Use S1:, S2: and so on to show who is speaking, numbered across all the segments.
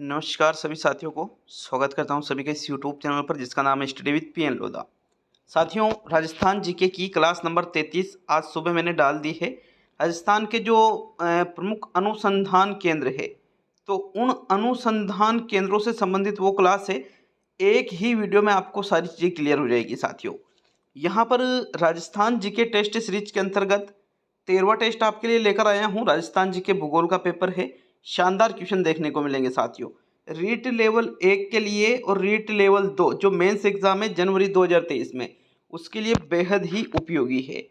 S1: नमस्कार सभी साथियों को स्वागत करता हूं सभी के इस यूट्यूब चैनल पर जिसका नाम है स्टडी विद पीएन लोधा। साथियों, राजस्थान जीके की क्लास नंबर 33 आज सुबह मैंने डाल दी है। राजस्थान के जो प्रमुख अनुसंधान केंद्र है, तो उन अनुसंधान केंद्रों से संबंधित वो क्लास है। एक ही वीडियो में आपको सारी चीज़ें क्लियर हो जाएगी। साथियों, यहाँ पर राजस्थान जीके टेस्ट सीरीज के अंतर्गत 13वां टेस्ट आपके लिए लेकर आया हूँ। राजस्थान जीके भूगोल का पेपर है। शानदार क्वेश्चन देखने को मिलेंगे साथियों। रीट लेवल 1 के लिए और रीट लेवल 2 जो मेंस एग्जाम है जनवरी 2023 में, उसके लिए बेहद ही उपयोगी है।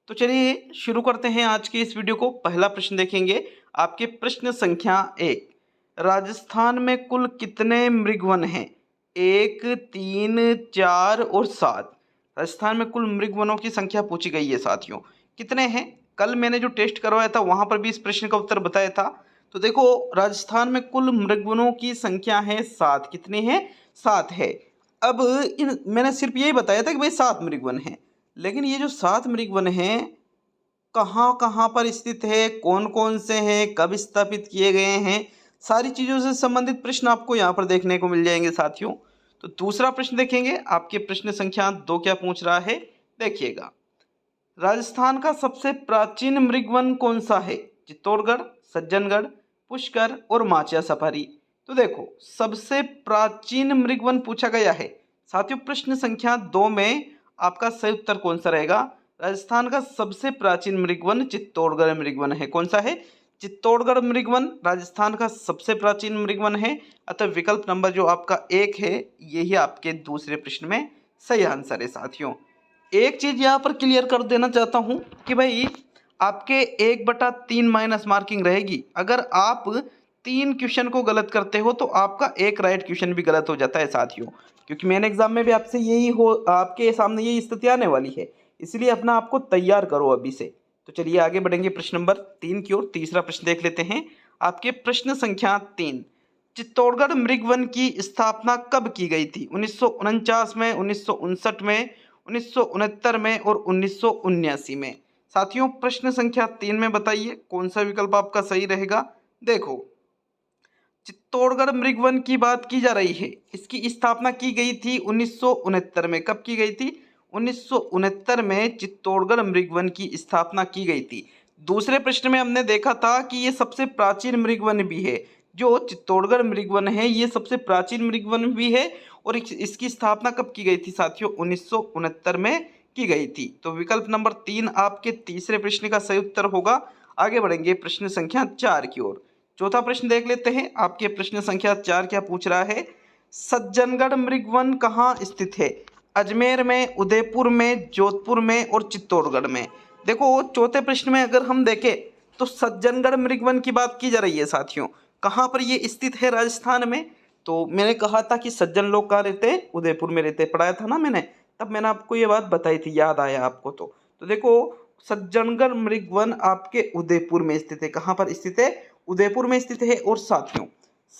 S1: तो चलिए शुरू करते हैं आज के इस वीडियो को। पहला प्रश्न देखेंगे आपके प्रश्न संख्या 1। राजस्थान में कुल कितने मृगवन हैं? 1, 3, 4 और 7। राजस्थान में कुल मृगवनों की संख्या पूछी गई है साथियों। कितने हैं? कल मैंने जो टेस्ट करवाया था वहां पर भी इस प्रश्न का उत्तर बताया था। तो देखो, राजस्थान में कुल मृगवनों की संख्या है 7। कितनी है? 7 है। अब मैंने सिर्फ यही बताया था कि भाई 7 मृगवन हैं, लेकिन ये जो 7 मृगवन हैं कहाँ कहाँ पर स्थित है, कौन कौन से हैं, कब स्थापित किए गए हैं, सारी चीज़ों से संबंधित प्रश्न आपको यहाँ पर देखने को मिल जाएंगे साथियों। तो दूसरा प्रश्न देखेंगे आपके प्रश्न संख्या 2 क्या पूछ रहा है, देखिएगा। राजस्थान का सबसे प्राचीन मृगवन कौन सा है? चित्तौड़गढ़, सज्जनगढ़, पुष्कर और माचिया सफारी। तो देखो, सबसे प्राचीन मृगवन पूछा गया है साथियों। प्रश्न संख्या 2 में आपका सही उत्तर कौन सा रहेगा? राजस्थान का सबसे प्राचीन मृगवन चित्तौड़गढ़ मृगवन है। कौन सा है? चित्तौड़गढ़ मृगवन राजस्थान का सबसे प्राचीन मृगवन है। अतः विकल्प नंबर जो आपका 1 है, यही आपके दूसरे प्रश्न में सही आंसर है साथियों। एक चीज यहाँ पर क्लियर कर देना चाहता हूँ कि भाई आपके 1/3 माइनस मार्किंग रहेगी। अगर आप 3 क्वेश्चन को गलत करते हो तो आपका एक राइट क्वेश्चन भी गलत हो जाता है साथियों, क्योंकि मेन एग्जाम में भी आपसे यही हो, आपके सामने यही स्थिति आने वाली है। इसलिए अपना आपको तैयार करो अभी से। तो चलिए आगे बढ़ेंगे प्रश्न नंबर 3 की ओर। तीसरा प्रश्न देख लेते हैं आपके प्रश्न संख्या 3। चित्तौड़गढ़ मृगवन की स्थापना कब की गई थी? 1949 में, 1959 में, 1969 में और 1979 में। साथियों, प्रश्न संख्या 3 में बताइए कौन सा विकल्प आपका सही रहेगा। देखो, चित्तौड़गढ़ मृगवन की बात की जा रही है। इसकी स्थापना की गई थी 1969 में। कब की गई थी? 1969 में चित्तौड़गढ़ मृगवन की स्थापना की गई थी। दूसरे प्रश्न में हमने देखा था कि ये सबसे प्राचीन मृगवन भी है। जो चित्तौड़गढ़ मृगवन है ये सबसे प्राचीन मृगवन भी है। और इसकी स्थापना कब की गई थी साथियों? 1969 में की गई थी। तो विकल्प नंबर 3 आपके तीसरे प्रश्न का सही उत्तर होगा। आगे बढ़ेंगे प्रश्न संख्या 4 की ओर। चौथा प्रश्न देख लेते हैं आपके प्रश्न संख्या 4 क्या पूछ रहा है? सज्जनगढ़ मृगवन कहाँ स्थित है? अजमेर में, उदयपुर में, जोधपुर में और चित्तौड़गढ़ में। देखो, चौथे प्रश्न में अगर हम देखें तो सज्जनगढ़ मृगवन की बात की जा रही है साथियों। कहाँ पर ये स्थित है राजस्थान में? तो मैंने कहा था कि सज्जन लोग कहाँ रहते हैं? उदयपुर में रहते हैं। पढ़ाया था ना मैंने, तब मैंने आपको ये बात बताई थी, याद आया आपको? तो देखो, सज्जनगढ़ मृगवन आपके उदयपुर में स्थित है। कहाँ पर स्थित है? उदयपुर में स्थित है। और साथियों,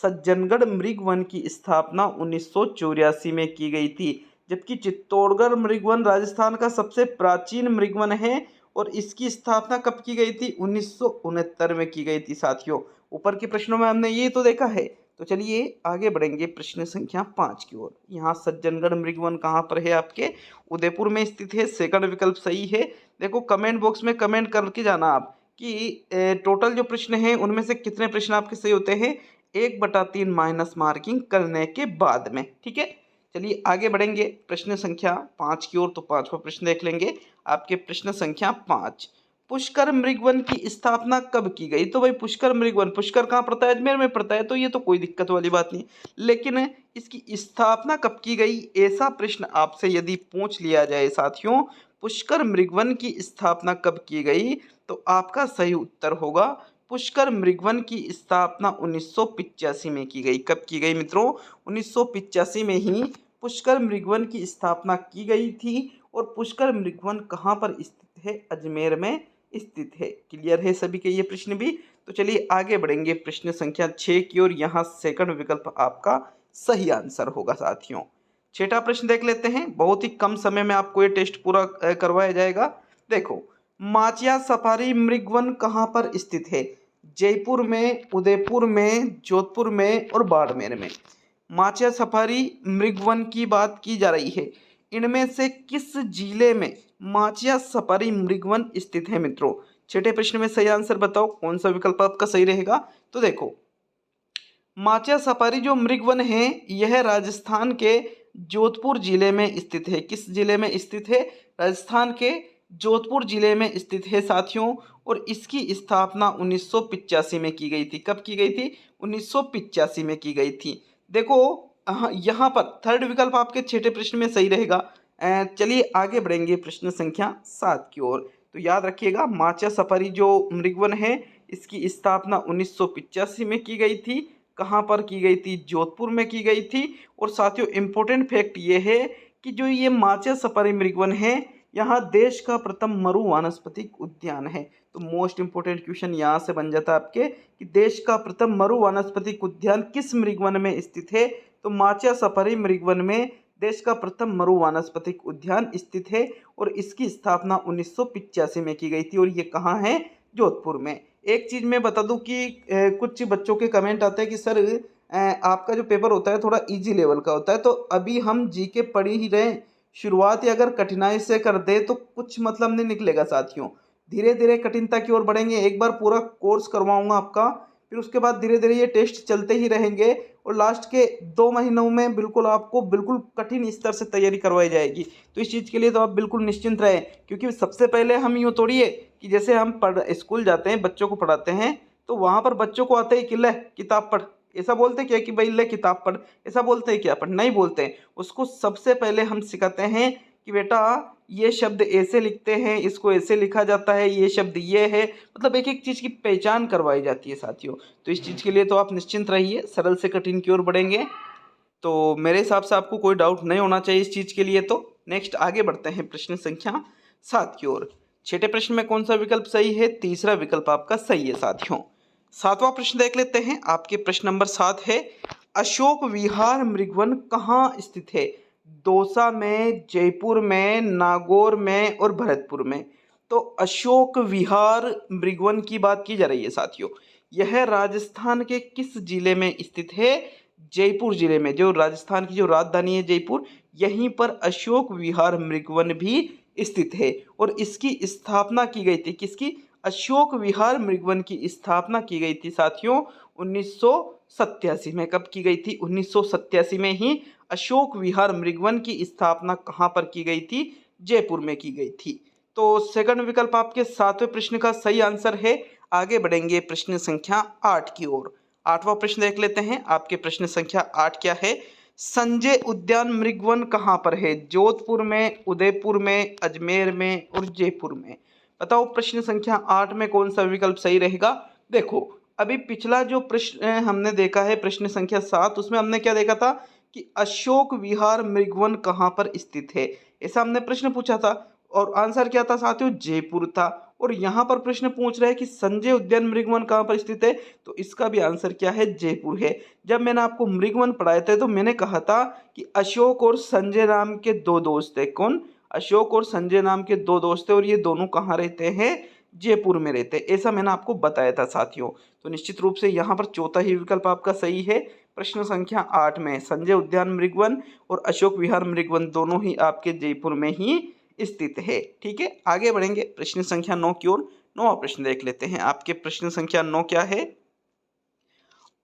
S1: सज्जनगढ़ मृगवन की स्थापना 1984 में की गई थी, जबकि चित्तौड़गढ़ मृगवन राजस्थान का सबसे प्राचीन मृगवन है और इसकी स्थापना कब की गई थी? 1969 में की गई थी साथियों। ऊपर के प्रश्नों में हमने ये तो देखा है। तो चलिए आगे बढ़ेंगे प्रश्न संख्या 5 की ओर। यहाँ सज्जनगढ़ मृगवन कहाँ पर है? आपके उदयपुर में स्थित है। सेकंड विकल्प सही है। देखो, कमेंट बॉक्स में कमेंट करके जाना आप कि टोटल जो प्रश्न हैं उनमें से कितने प्रश्न आपके सही होते हैं 1/3 माइनस मार्किंग करने के बाद में। ठीक है, चलिए आगे बढ़ेंगे प्रश्न संख्या 5 की ओर। तो 5वां प्रश्न देख लेंगे आपके प्रश्न संख्या 5। पुष्कर मृगवन की स्थापना कब की गई? तो भाई पुष्कर मृगवन, पुष्कर कहाँ पड़ता है? अजमेर में पड़ता है। तो ये तो कोई दिक्कत वाली बात नहीं, लेकिन इसकी स्थापना कब की गई, ऐसा प्रश्न आपसे यदि पूछ लिया जाए साथियों, पुष्कर मृगवन की स्थापना कब की गई, तो आपका सही उत्तर होगा पुष्कर मृगवन की स्थापना 1985 में की गई। कब की गई मित्रों? 1985 में ही पुष्कर मृगवन की स्थापना की गई थी। और पुष्कर मृगवन कहाँ पर स्थित है? अजमेर में स्थित है। क्लियर है सभी के ये प्रश्न भी? तो चलिए आगे बढ़ेंगे प्रश्न संख्या 6 की ओर। यहाँ सेकंड विकल्प आपका सही आंसर होगा साथियों। छठा प्रश्न देख लेते हैं। बहुत ही कम समय में आपको ये टेस्ट पूरा करवाया जाएगा। देखो, माचिया सफारी मृगवन कहाँ पर स्थित है? जयपुर में, उदयपुर में, जोधपुर में और बाड़मेर में माचिया सफारी मृगवन की बात की जा रही है। इनमें से किस जिले में माचिया सफारी मृगवन स्थित है मित्रों? छठे प्रश्न में सही आंसर बताओ, कौन सा विकल्प आपका सही रहेगा? तो देखो, माचिया सफारी जो मृगवन है यह राजस्थान के जोधपुर जिले में स्थित है। किस जिले में स्थित है? राजस्थान के जोधपुर जिले में स्थित है साथियों। और इसकी स्थापना 1985 में की गई थी। कब की गई थी? 1985 में की गई थी। देखो यहाँ पर थर्ड विकल्प आपके छठे प्रश्न में सही रहेगा। चलिए आगे बढ़ेंगे प्रश्न संख्या 7 की ओर। तो याद रखिएगा, माचिया सफारी जो मृगवन है इसकी स्थापना 1985 में की गई थी। कहाँ पर की गई थी? जोधपुर में की गई थी। और साथियों इम्पोर्टेंट फैक्ट ये है कि जो ये माचिया सफारी मृगवन है यहाँ देश का प्रथम मरु वानस्पतिक उद्यान है। तो मोस्ट इंपोर्टेंट क्वेश्चन यहाँ से बन जाता है आपके कि देश का प्रथम मरु वानस्पतिक उद्यान किस मृगवन में स्थित है? तो माचिया सफारी मृगवन में देश का प्रथम मरु वानस्पतिक उद्यान स्थित है। और इसकी स्थापना 1985 में की गई थी। और ये कहाँ है? जोधपुर में। एक चीज़ मैं बता दूं कि कुछ बच्चों के कमेंट आते हैं कि सर आपका जो पेपर होता है थोड़ा इजी लेवल का होता है। तो अभी हम जीके पढ़ ही रहे, शुरुआत ही अगर कठिनाई से कर दे तो कुछ मतलब नहीं निकलेगा साथियों। धीरे धीरे कठिनता की ओर बढ़ेंगे। एक बार पूरा कोर्स करवाऊंगा आपका, फिर उसके बाद धीरे धीरे ये टेस्ट चलते ही रहेंगे। और लास्ट के 2 महीनों में बिल्कुल आपको बिल्कुल कठिन स्तर से तैयारी करवाई जाएगी। तो इस चीज़ के लिए तो आप बिल्कुल निश्चिंत रहें, क्योंकि सबसे पहले हम यूँ थोड़ी है कि जैसे हम स्कूल जाते हैं, बच्चों को पढ़ाते हैं, तो वहाँ पर बच्चों को आते ही कि ले किताब पढ़, ऐसा बोलते क्या कि भाई ले किताब पढ़, ऐसा बोलते हैं क्या? पढ़ नहीं बोलते हैं। उसको सबसे पहले हम सिखाते हैं कि बेटा ये शब्द ऐसे लिखते हैं, इसको ऐसे लिखा जाता है, ये शब्द ये है, मतलब एक एक चीज़ की पहचान करवाई जाती है साथियों। तो इस चीज़ के लिए तो आप निश्चिंत रहिए, सरल से कठिन की ओर बढ़ेंगे। तो मेरे हिसाब से आपको कोई डाउट नहीं होना चाहिए इस चीज़ के लिए। तो नेक्स्ट आगे बढ़ते हैं प्रश्न संख्या 7 की ओर। छठे प्रश्न में कौन सा विकल्प सही है? तीसरा विकल्प आपका सही है साथियों। 7वां प्रश्न देख लेते हैं। आपके प्रश्न नंबर 7 है, अशोक विहार मृगवन कहाँ स्थित है? दौसा में, जयपुर में, नागौर में और भरतपुर में। तो अशोक विहार मृगवन की बात की जा रही है साथियों। यह राजस्थान के किस जिले में स्थित है? जयपुर जिले में। जो राजस्थान की जो राजधानी है जयपुर, यहीं पर अशोक विहार मृगवन भी स्थित है। और इसकी स्थापना की गई थी। किसकी? अशोक विहार मृगवन की स्थापना की गई थी साथियों 1987 में। कब की गई थी? 1987 में ही अशोक विहार मृगवन की स्थापना कहाँ पर की गई थी? जयपुर में की गई थी। तो सेकंड विकल्प आपके 7वें प्रश्न का सही आंसर है। आगे बढ़ेंगे प्रश्न संख्या 8 की ओर। 8वां प्रश्न देख लेते हैं। आपके प्रश्न संख्या 8 क्या है? संजय उद्यान मृगवन कहाँ पर है? जोधपुर में, उदयपुर में, अजमेर में और जयपुर में। बताओ प्रश्न संख्या 8 में कौन सा विकल्प सही रहेगा? देखो, अभी पिछला जो प्रश्न हमने देखा है प्रश्न संख्या 7, उसमें हमने क्या देखा था कि अशोक विहार मृगवन कहाँ पर स्थित है, ऐसा हमने प्रश्न पूछा था। और आंसर क्या था साथियों? जयपुर था। और यहाँ पर प्रश्न पूछ रहा है कि संजय उद्यान मृगवन कहाँ पर स्थित है, तो इसका भी आंसर क्या है? जयपुर है। जब मैंने आपको मृगवन पढ़ाए थे तो मैंने कहा था कि अशोक और संजय नाम के 2 दोस्त थे। कौन? अशोक और संजय नाम के 2 दोस्त थे। और ये दोनों कहाँ रहते हैं? जयपुर में रहते हैं, ऐसा मैंने आपको बताया था साथियों। तो निश्चित रूप से यहाँ पर चौथा ही विकल्प आपका सही है। प्रश्न संख्या 8 में संजय उद्यान मृगवन और अशोक विहार मृगवन दोनों ही आपके जयपुर में ही स्थित है। ठीक है, आगे बढ़ेंगे प्रश्न संख्या 9 की ओर। 9वां प्रश्न देख लेते हैं। आपके प्रश्न संख्या 9 क्या है?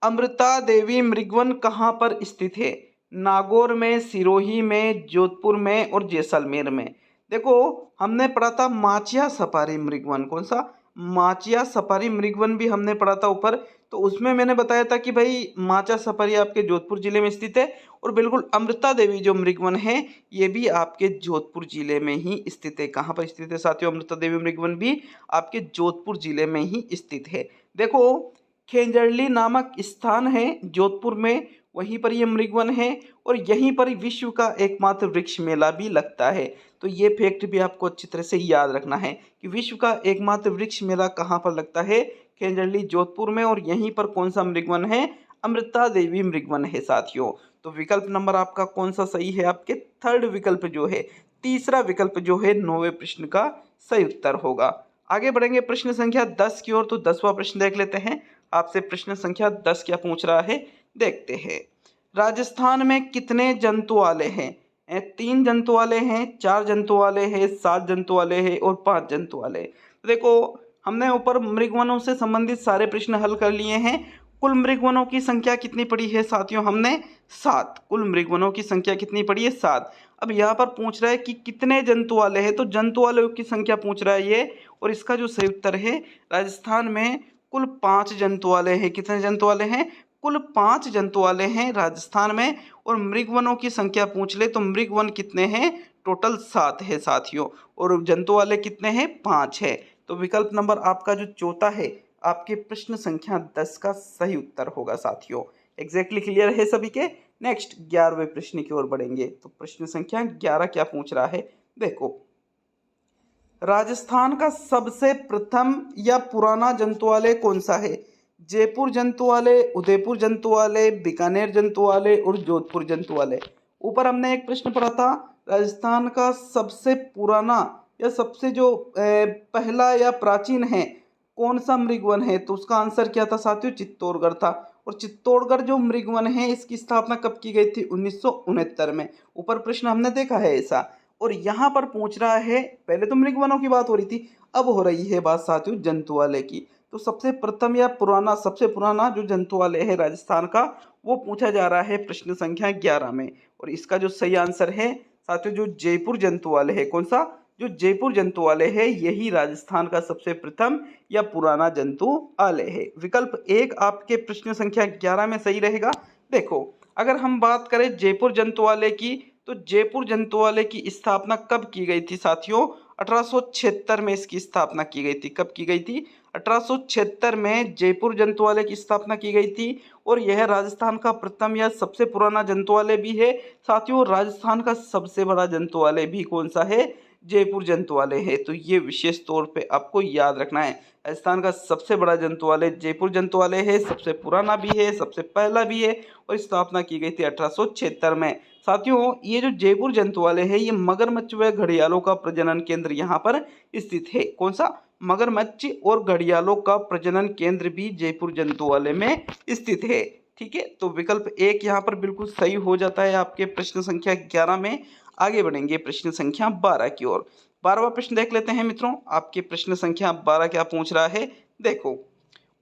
S1: अमृता देवी मृगवन कहाँ पर स्थित है? नागौर में, सिरोही में, जोधपुर में और जैसलमेर में। देखो, हमने पढ़ा था माचिया सफारी मृगवन। कौन सा? माचिया सफारी मृगवन भी हमने पढ़ा था ऊपर। तो उसमें मैंने बताया था कि भाई माचिया सफारी आपके जोधपुर जिले में स्थित है। और बिल्कुल अमृता देवी जो मृगवन है ये भी आपके जोधपुर जिले में ही स्थित है। कहाँ पर स्थित है साथियों? अमृता देवी मृगवन भी आपके जोधपुर जिले में ही स्थित है। देखो, खेंजड़ली नामक स्थान है जोधपुर में, वहीं पर ये मृगवन है। और यहीं पर विश्व का एकमात्र वृक्ष मेला भी लगता है। तो ये फैक्ट भी आपको अच्छी तरह से याद रखना है कि विश्व का एकमात्र वृक्ष मेला कहाँ पर लगता है? खेंजड़ली जोधपुर में। और यहीं पर कौन सा मृगवन है? अमृता देवी मृगवन है साथियों। तो विकल्प नंबर आपका कौन सा सही है? आपके थर्ड विकल्प जो है, तीसरा विकल्प जो है 9वें प्रश्न का सही उत्तर होगा। आगे बढ़ेंगे प्रश्न संख्या 10 की ओर। तो 10वां प्रश्न देख लेते हैं। आपसे प्रश्न संख्या 10 क्या पूछ रहा है, देखते हैं। राजस्थान में कितने जंतुआलय हैं? 3 जंतुआलय हैं, 4 जंतुआलय हैं, 7 जंतुआलय हैं और 5 जंतुआलय। तो देखो, हमने ऊपर मृगवनों से संबंधित सारे प्रश्न हल कर लिए हैं। कुल मृगवनों की संख्या कितनी पड़ी है साथियों? हमने 7। कुल मृगवनों की संख्या कितनी पड़ी है? 7। अब यहाँ पर पूछ रहा है कि कितने जंतुआलय है, तो जंतुआलयों की संख्या पूछ रहा है ये, और इसका जो सही उत्तर है, राजस्थान में कुल 5 जंतुआलय हैं। कितने जंतुआलय हैं? कुल 5 जंतुआलय हैं राजस्थान में। और मृगवनों की संख्या पूछ ले तो मृगवन कितने हैं? टोटल 7 है साथियों। और जंतुआलय कितने हैं? 5 है। तो विकल्प नंबर आपका जो चौथा है, आपके प्रश्न संख्या 10 का सही उत्तर होगा साथियों। एग्जैक्टली क्लियर है सभी के? नेक्स्ट 11वें प्रश्न की ओर बढ़ेंगे। तो प्रश्न संख्या 11 क्या पूछ रहा है, देखो। राजस्थान का सबसे प्रथम या पुराना जंतुआलय कौन सा है? जयपुर जंतुआलय, उदयपुर जंतुआलय, बीकानेर जंतुआलय और जोधपुर जंतुआलय। ऊपर हमने एक प्रश्न पढ़ा था, राजस्थान का सबसे पुराना या सबसे जो पहला या प्राचीन है कौन सा मृगवन है? तो उसका आंसर क्या था साथियों? चित्तौड़गढ़ था। और चित्तौड़गढ़ जो मृगवन है, इसकी स्थापना कब की गई थी? 1969 में। ऊपर प्रश्न हमने देखा है ऐसा। और यहाँ पर पूछ रहा है, पहले तो मृगवनों की बात हो रही थी, अब हो रही है बात साथियों जंतुआलय की। तो सबसे प्रथम या पुराना, सबसे पुराना जो जंतुआलय है राजस्थान का, वो पूछा जा रहा है प्रश्न संख्या 11 में। और इसका जो सही आंसर है साथियों, जो जयपुर जंतुआलय है, कौन सा? जो जयपुर जंतुआलय है, यही राजस्थान का सबसे प्रथम या पुराना जंतुआलय है। विकल्प 1 आपके प्रश्न संख्या 11 में सही रहेगा। देखो, अगर हम बात करें जयपुर जंतुआलय की, तो जयपुर जंतुआलय की स्थापना कब की गई थी साथियों? 1876 में इसकी स्थापना की गई थी। कब की गई थी? 1876 में जयपुर जंतुआलय की स्थापना की गई थी। और यह राजस्थान का प्रथम या सबसे पुराना जंतुआलय भी है साथियों। राजस्थान का सबसे बड़ा जंतुआलय भी कौन सा है? जयपुर जंतुआलय है। तो ये विशेष तौर पे आपको याद रखना है। राजस्थान का सबसे बड़ा जंतुआलय जयपुर जंतुआलय है, सबसे पुराना भी है, सबसे पहला भी है, और स्थापना की गई थी 1876 में। साथियों, ये जो जयपुर जंतुआलय है, ये मगरमच्छ व घड़ियालों का प्रजनन केंद्र यहाँ पर स्थित है। कौन सा? मगरमच्छ और घड़ियालों का प्रजनन केंद्र भी जयपुर जंतुआलय में स्थित है। ठीक है, तो विकल्प 1 यहाँ पर बिल्कुल सही हो जाता है आपके प्रश्न संख्या 11 में। आगे बढ़ेंगे प्रश्न संख्या 12 की ओर। 12वां प्रश्न देख लेते हैं मित्रों। आपके प्रश्न संख्या 12 क्या पूछ रहा है, देखो।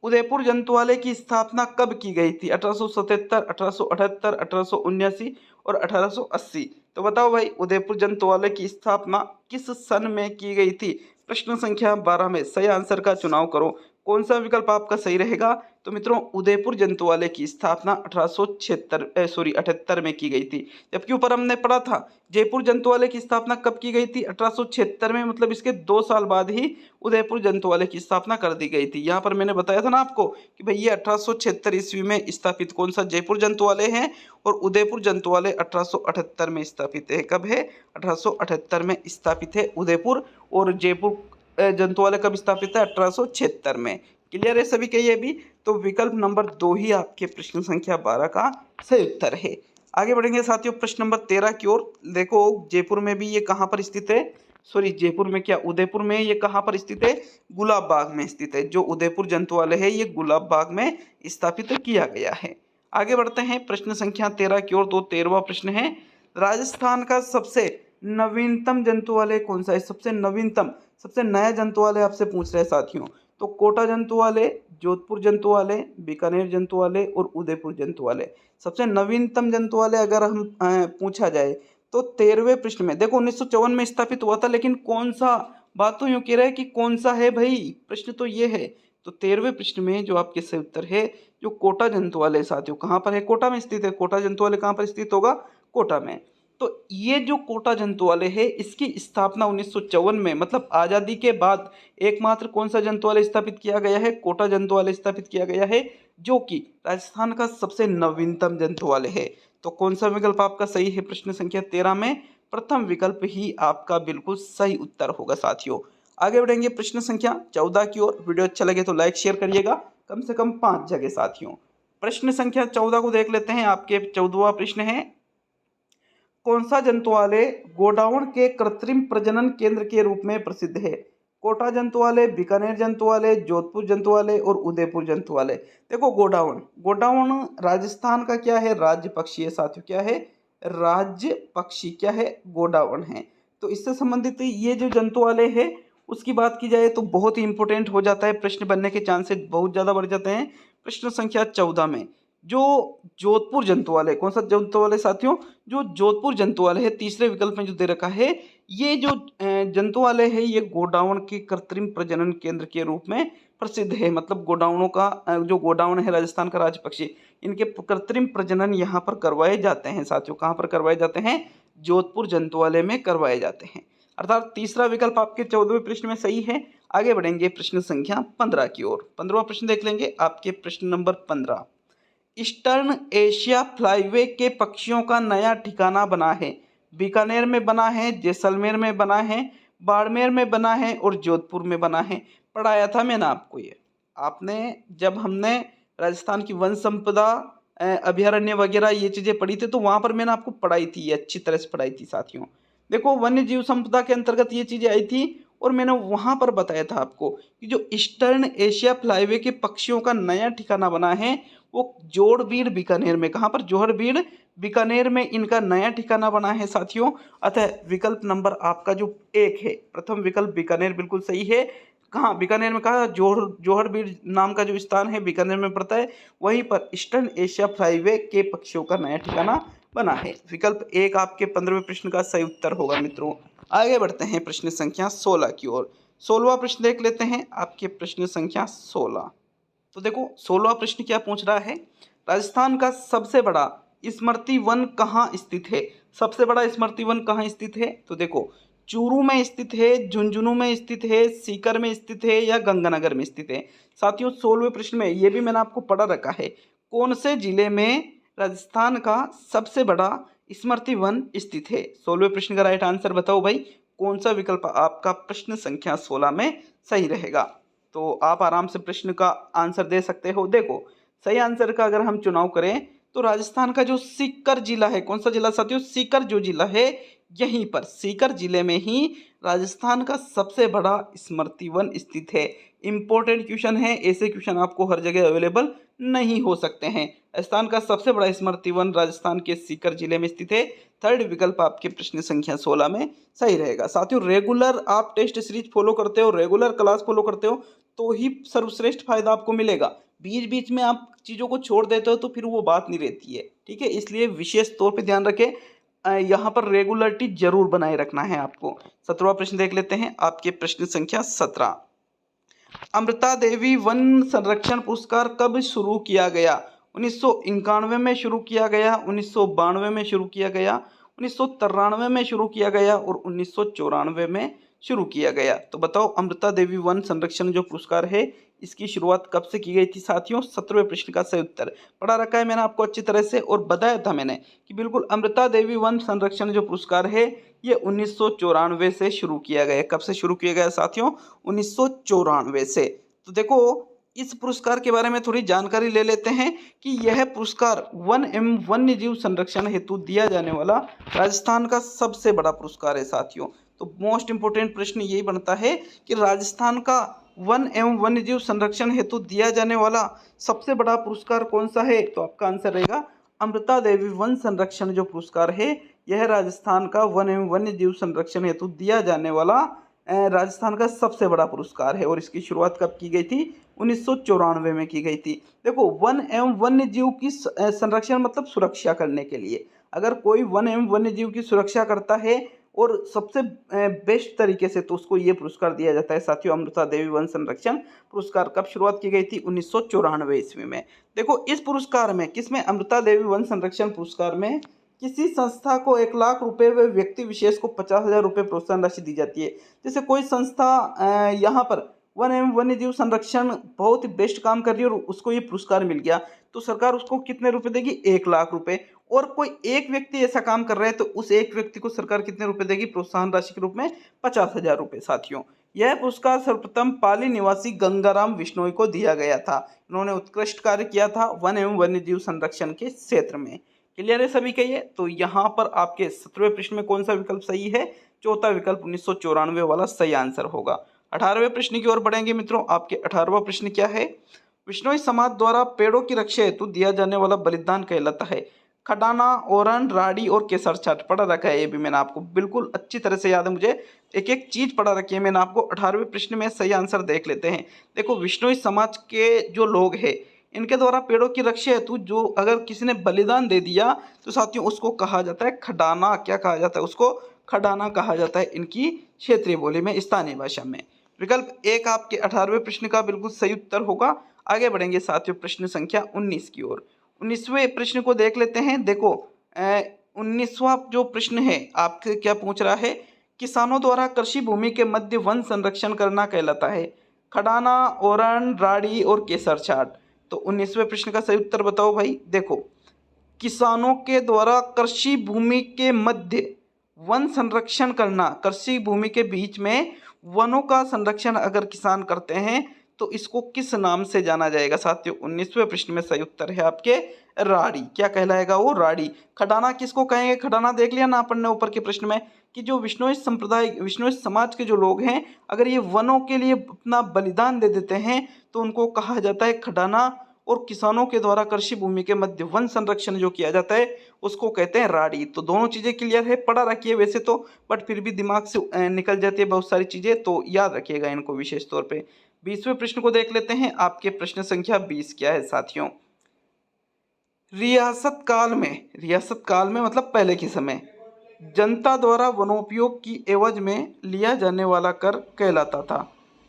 S1: उदयपुर जंतुआलय की स्थापना कब की गई थी? 1877, 1878, 1879 और 1880। तो बताओ भाई, उदयपुर जंतुआलय की स्थापना किस सन में की गई थी? प्रश्न संख्या 12 में सही आंसर का चुनाव करो। कौन सा विकल्प आपका सही रहेगा? तो मित्रों, उदयपुर जंतुआलय की स्थापना 1878 में की गई थी। जबकि ऊपर हमने पढ़ा था जयपुर जंतुआलय की स्थापना कब की गई थी? 1876 में। मतलब इसके 2 साल बाद ही उदयपुर जंतुआलय की स्थापना कर दी गई थी। यहाँ पर मैंने बताया था ना आपको कि भाई ये 1876 ईस्वी में स्थापित कौन सा जयपुर जंतुआलय है, और उदयपुर जंतुआलय 1878 में स्थापित है। कब है? 1878 में स्थापित है उदयपुर। और जयपुर जंतुआलय कब स्थापित है? 1876 में। क्लियर है सभी के ये भी? तो विकल्प नंबर 2 ही आपके प्रश्न संख्या 12 का सही उत्तर है। आगे बढ़ेंगे साथियों प्रश्न नंबर 13 की ओर। देखो, जयपुर में भी ये कहाँ पर स्थित है? सॉरी, जयपुर में क्या, उदयपुर में ये कहाँ पर स्थित है? गुलाब बाग में स्थित है। जो उदयपुर जंतुआलय है, ये गुलाब बाग में स्थापित किया गया है। आगे बढ़ते हैं प्रश्न संख्या 13 की ओर। तो 13वां प्रश्न है, राजस्थान का सबसे नवीनतम जंतुआलय कौन सा है? सबसे नवीनतम, सबसे नया जंतुआलय आपसे पूछ रहे हैं साथियों। तो कोटा जंतुआलय, जोधपुर जंतुआलय, बीकानेर जंतुआलय और उदयपुर जंतुआलय। सबसे नवीनतम जंतुआलय अगर हम पूछा जाए तो 13वें प्रश्न में, देखो 1954 में स्थापित हुआ था, लेकिन कौन सा, बात तो यूं कह रहा है कि कौन सा है भाई, प्रश्न तो ये है। तो 13वें प्रश्न में जो आपके सही उत्तर है, जो कोटा जंतुआलय साथियों, कहाँ पर है? कोटा में स्थित है। कोटा जंतुआलय कहाँ पर स्थित होगा? कोटा में। तो ये जो कोटा जंतुआलय है, इसकी स्थापना 1954 में, मतलब आज़ादी के बाद एकमात्र कौन सा जंतुआलय स्थापित किया गया है? कोटा जंतुआलय स्थापित किया गया है, जो कि राजस्थान का सबसे नवीनतम जंतुआलय है। तो कौन सा विकल्प आपका सही है प्रश्न संख्या 13 में? प्रथम विकल्प ही आपका बिल्कुल सही उत्तर होगा साथियों। आगे बढ़ेंगे प्रश्न संख्या 14 की ओर। वीडियो अच्छा लगे तो लाइक शेयर करिएगा, कम से कम 5 जगह साथियों। प्रश्न संख्या 14 को देख लेते हैं। आपके 14वां प्रश्न है, कौन सा जंतुआलय गोडाउन के कृत्रिम प्रजनन केंद्र के रूप में प्रसिद्ध है? कोटा जंतुआलय, बीकानेर जंतुआलय, जोधपुर जंतुआलय और उदयपुर जंतुआलय। देखो गोडाउन, गोडाउन राजस्थान का क्या है, राज्य पक्षी है साथियों, क्या है, राज्य पक्षी, क्या है, गोडाउन है। तो इससे संबंधित ये जो जंतुआलय है उसकी बात की जाए तो बहुत ही इंपॉर्टेंट हो जाता है, प्रश्न बनने के चांसेस बहुत ज़्यादा बढ़ जाते हैं। प्रश्न संख्या 14 में जो जोधपुर जंतुआलय, कौन सा जंतुआलय साथियों, जो जोधपुर जंतुआलय है, तीसरे विकल्प में जो दे रखा है, ये जो जंतुआलय है ये गोडाउन के कृत्रिम प्रजनन केंद्र के रूप में प्रसिद्ध है। मतलब गोडाउनों का जो गोडाउन है राजस्थान का राज्य पक्षी, इनके कृत्रिम प्रजनन यहाँ पर करवाए जाते हैं साथियों। कहाँ पर करवाए जाते हैं, जोधपुर जंतुआलय में करवाए जाते हैं। अर्थात तीसरा विकल्प आपके 14वें प्रश्न में सही है। आगे बढ़ेंगे प्रश्न संख्या 15 की ओर। 15वां प्रश्न देख लेंगे, आपके प्रश्न नंबर 15। ईस्टर्न एशिया फ्लाईवे के पक्षियों का नया ठिकाना बना है। बीकानेर में बना है, जैसलमेर में बना है, बाड़मेर में बना है और जोधपुर में बना है। पढ़ाया था मैंने आपको ये, आपने जब हमने राजस्थान की वन संपदा अभयारण्य वगैरह ये चीज़ें पढ़ी थी तो वहाँ पर मैंने आपको पढ़ाई थी, ये अच्छी तरह से पढ़ाई थी साथियों। देखो वन्य जीव संपदा के अंतर्गत ये चीज़ें आई थी और मैंने वहाँ पर बताया था आपको कि जो ईस्टर्न एशिया फ्लाईवे के पक्षियों का नया ठिकाना बना है वो जोड़बीड़ बीकानेर में। कहाँ पर, जोड़बीड़ बीकानेर में इनका नया ठिकाना बना है साथियों। अतः विकल्प नंबर आपका जो 1 है, प्रथम विकल्प बीकानेर बिल्कुल सही है। कहाँ, बीकानेर में कहा, जोहड़बीड़ नाम का जो स्थान है बीकानेर में पड़ता है, वहीं पर ईस्टर्न एशिया फ्लाईवे के पक्षियों का नया ठिकाना बना है। विकल्प 1 आपके 15वें प्रश्न का सही उत्तर होगा मित्रों। आगे बढ़ते हैं प्रश्न संख्या 16 की ओर। 16वां प्रश्न देख लेते हैं, आपके प्रश्न संख्या 16। तो देखो 16वां प्रश्न क्या पूछ रहा है, राजस्थान का सबसे बड़ा स्मृति वन कहाँ स्थित है। सबसे बड़ा स्मृति वन कहाँ स्थित है, तो देखो चूरू में स्थित है, झुंझुनू में स्थित है, सीकर में स्थित है या गंगानगर में स्थित है। साथियों 16वें प्रश्न में ये भी मैंने आपको पढ़ा रखा है, कौन से जिले में राजस्थान का सबसे बड़ा स्मृति वन स्थित है। 16वें प्रश्न का राइट आंसर बताओ भाई, कौन सा विकल्प आपका प्रश्न संख्या 16 में सही रहेगा। तो आप आराम से प्रश्न का आंसर दे सकते हो। देखो सही आंसर का अगर हम चुनाव करें तो राजस्थान का जो सीकर जिला है, कौन सा जिला साथियों, सीकर जो जिला है, यहीं पर सीकर जिले में ही राजस्थान का सबसे बड़ा स्मृति वन स्थित है। इंपॉर्टेंट क्वेश्चन है, ऐसे क्वेश्चन आपको हर जगह अवेलेबल नहीं हो सकते हैं। राजस्थान का सबसे बड़ा स्मृति वन राजस्थान के सीकर जिले में स्थित है। थर्ड विकल्प आपके प्रश्न संख्या 16 में सही रहेगा। साथियों रेगुलर आप टेस्ट सीरीज फॉलो करते हो, रेगुलर क्लास फॉलो करते हो तो ही सर्वश्रेष्ठ फायदा आपको मिलेगा। बीच बीच में आप चीज़ों को छोड़ देते हो तो फिर वो बात नहीं रहती है, ठीक है। इसलिए विशेष तौर पे ध्यान रखें, यहाँ पर रेगुलरिटी जरूर बनाए रखना है आपको। 17वां प्रश्न देख लेते हैं, आपके प्रश्न संख्या 17। अमृता देवी वन संरक्षण पुरस्कार कब शुरू किया गया। 1991 में शुरू किया गया, 1992 में शुरू किया गया, 1993 में शुरू किया गया और 1994 में शुरू किया गया। तो बताओ अमृता देवी वन संरक्षण जो पुरस्कार है इसकी शुरुआत कब से की गई थी साथियों। 17वें प्रश्न का सही उत्तर पढ़ा रखा है मैंने आपको अच्छी तरह से और बताया था मैंने कि बिल्कुल अमृता देवी वन संरक्षण जो पुरस्कार है ये 1994 से शुरू किया गया। कब से शुरू किया गया साथियों, 1994 से। तो देखो इस पुरस्कार के बारे में थोड़ी जानकारी ले लेते हैं कि यह पुरस्कार वन एवं वन्य जीव संरक्षण हेतु दिया जाने वाला राजस्थान का सबसे बड़ा पुरस्कार है साथियों। तो मोस्ट इंपोर्टेंट प्रश्न यही बनता है कि राजस्थान का वन एवं वन्य जीव संरक्षण हेतु दिया जाने वाला सबसे बड़ा पुरस्कार कौन सा है। तो आपका आंसर रहेगा अमृता देवी वन संरक्षण जो पुरस्कार है यह राजस्थान का वन एवं वन्य जीव संरक्षण हेतु दिया जाने वाला राजस्थान का सबसे बड़ा पुरस्कार है। और इसकी शुरुआत कब की गई थी, 1994 में की गई थी। देखो वन एवं वन्य जीव की संरक्षण मतलब सुरक्षा करने के लिए, अगर कोई वन एवं वन्य जीव की सुरक्षा करता है और सबसे बेस्ट तरीके से तो उसको ये पुरस्कार दिया जाता है साथियों। अमृता देवी वन संरक्षण पुरस्कार कब शुरुआत की गई थी, 1994 ईस्वी में। देखो इस पुरस्कार में किसमें, अमृता देवी वन संरक्षण पुरस्कार में किसी संस्था को 1 लाख रुपए व व्यक्ति विशेष को 50,000 रुपये प्रोत्साहन राशि दी जाती है। जैसे कोई संस्था यहाँ पर वन एवं वन्य जीव संरक्षण बहुत ही बेस्ट काम कर रही है और उसको ये पुरस्कार मिल गया तो सरकार उसको कितने रुपए देगी, 1 लाख रुपए। और कोई एक व्यक्ति ऐसा काम कर रहा है तो उस एक व्यक्ति को सरकार कितने रुपए देगी, प्रोत्साहन राशि के रूप में 50,000 रुपये। साथियों यह पुरस्कार सर्वप्रथम पाली निवासी गंगाराम विश्नोई को दिया गया था। इन्होंने उत्कृष्ट कार्य किया था वन एवं वन्य जीव संरक्षण के क्षेत्र में। क्लियर है सभी के ये। तो यहाँ पर आपके 17वें प्रश्न में कौन सा विकल्प सही है, चौथा विकल्प 1994 वाला सही आंसर होगा। 18वें प्रश्न की ओर बढ़ेंगे मित्रों। आपके 18वां प्रश्न क्या है? विश्नोई समाज द्वारा पेड़ों की रक्षा हेतु दिया जाने वाला बलिदान कहलाता है खडाना, ओरण, राड़ी और केसर छाट। पढ़ा रखा है ये भी मैंने आपको, बिल्कुल अच्छी तरह से याद है मुझे, एक एक चीज पढ़ा रखी है मैंने आपको। 18वें प्रश्न में सही आंसर देख लेते हैं। देखो, विश्नोई समाज के जो लोग हैं इनके द्वारा पेड़ों की रक्षा हेतु जो अगर किसी ने बलिदान दे दिया तो साथियों उसको कहा जाता है खडाना। क्या कहा जाता है? उसको खडाना कहा जाता है इनकी क्षेत्रीय बोली में, स्थानीय भाषा में। विकल्प एक आपके 18वें प्रश्न का बिल्कुल सही उत्तर होगा। आगे बढ़ेंगे साथियों प्रश्न संख्या 19 की ओर। 19वें प्रश्न को देख लेते हैं। देखो, 19वां जो प्रश्न है आपसे क्या पूछ रहा है? किसानों द्वारा कृषि भूमि के मध्य वन संरक्षण करना कहलाता है खडाना, ओरण, राड़ी और केसर छाट। तो 19वें प्रश्न का सही उत्तर बताओ भाई। देखो, किसानों के द्वारा कृषि भूमि के मध्य वन संरक्षण करना, कृषि भूमि के बीच में वनों का संरक्षण अगर किसान करते हैं तो इसको किस नाम से जाना जाएगा? साथियों 19वें प्रश्न में सही उत्तर है आपके राड़ी। क्या कहलाएगा वो? राड़ी। खडाना किसको कहेंगे? खडाना देख लिया ना अपन ने ऊपर के प्रश्न में कि जो विश्नोई संप्रदाय, विश्नोई समाज के जो लोग हैं अगर ये वनों के लिए अपना बलिदान दे देते हैं तो उनको कहा जाता है खडाना। और किसानों के द्वारा कृषि भूमि के मध्य वन संरक्षण जो किया जाता है उसको कहते हैं राड़ी। तो दोनों चीजें क्लियर है, पढ़ा रखी है वैसे तो, बट फिर भी दिमाग से निकल जाती है बहुत सारी चीजें, तो याद रखिएगा इनको विशेष तौर पे। 20वें प्रश्न को देख लेते हैं। आपके प्रश्न संख्या 20 क्या है साथियों? रियासत काल में मतलब पहले के समय जनता द्वारा वनोपयोग की एवज में लिया जाने वाला कर कहलाता था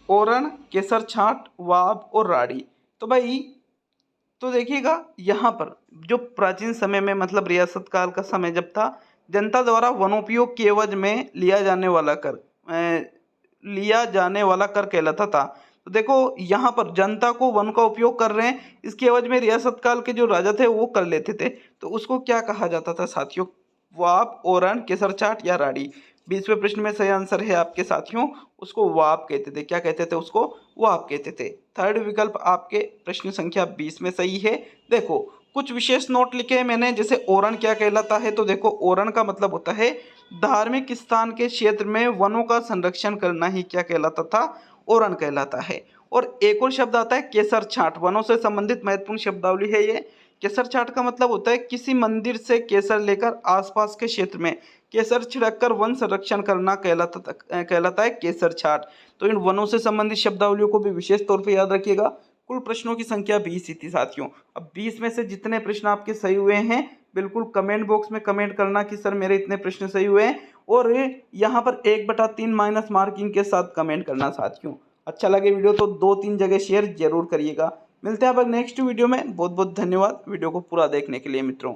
S1: ओरण, केसर छाट, वाब और राड़ी। तो भाई, तो देखिएगा यहाँ पर जो प्राचीन समय में मतलब रियासत काल का समय जब था, जनता द्वारा वनोपयोग की एवज में लिया जाने वाला कर कहलाता था। तो देखो यहाँ पर जनता को वन का उपयोग कर रहे हैं, इसके एवज में रियासत काल के जो राजा थे वो कर लेते थे, तो उसको क्या कहा जाता था साथियों? वाप, ओरण, केसर छाट या राड़ी। 20वें प्रश्न में सही आंसर है आपके साथियों, उसको वाप कहते थे। क्या कहते थे उसको? वाप कहते थे। थर्ड विकल्प आपके प्रश्न संख्या 20 में सही है। देखो, कुछ विशेष नोट लिखे हैं मैंने, जैसे ओरण क्या कहलाता है? तो देखो, ओरण का मतलब होता है धार्मिक स्थान के क्षेत्र में वनों का संरक्षण करना ही क्या कहलाता था? ओरण कहलाता है। और एक और शब्द आता है केसर छाट, वनों से संबंधित महत्वपूर्ण शब्दावली है ये। केसर छाट का मतलब होता है किसी मंदिर से केसर लेकर आसपास के क्षेत्र में केसर छिड़क कर वन संरक्षण करना कहलाता है केसर छाट। तो इन वनों से संबंधित शब्दावलियों को भी विशेष तौर पर याद रखिएगा। कुल प्रश्नों की संख्या 20 ही थी साथियों। अब 20 में से जितने प्रश्न आपके सही हुए हैं बिल्कुल कमेंट बॉक्स में कमेंट करना कि सर मेरे इतने प्रश्न सही हुए हैं, और यहाँ पर 1/3 माइनस मार्किंग के साथ कमेंट करना साथियों। अच्छा लगे वीडियो तो 2-3 जगह शेयर जरूर करिएगा। मिलते हैं अब नेक्स्ट वीडियो में। बहुत बहुत धन्यवाद वीडियो को पूरा देखने के लिए मित्रों।